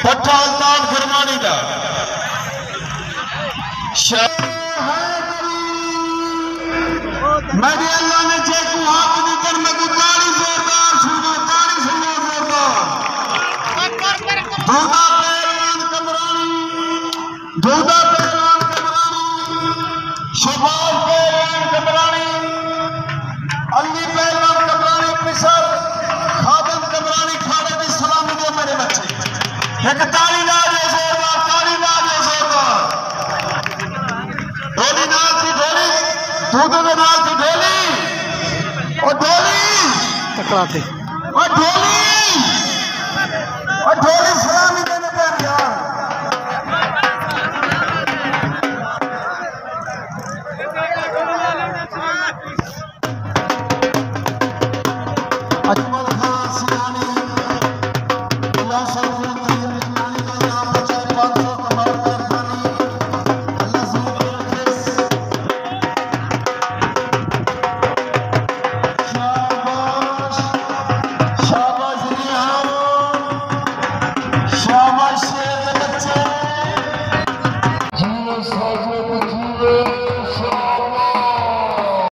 पट्टा अल्ताफ गुरबानी का मेरे अल्लाह ने जे को हाथ देकर मैं को ताली जोरदार सुनो जोरदार दूधा पहलवान कमरानी शबाब पहलवान कमरानी अली पहलवान कमरानी पिसर खादम कमरानी खाने की सलामी दो मेरे बच्चे एक ताली ला दे जोरदार ढोली नाल की ढोली दूध नाल की ढोली और ढोली तकड़ा थे और ढोली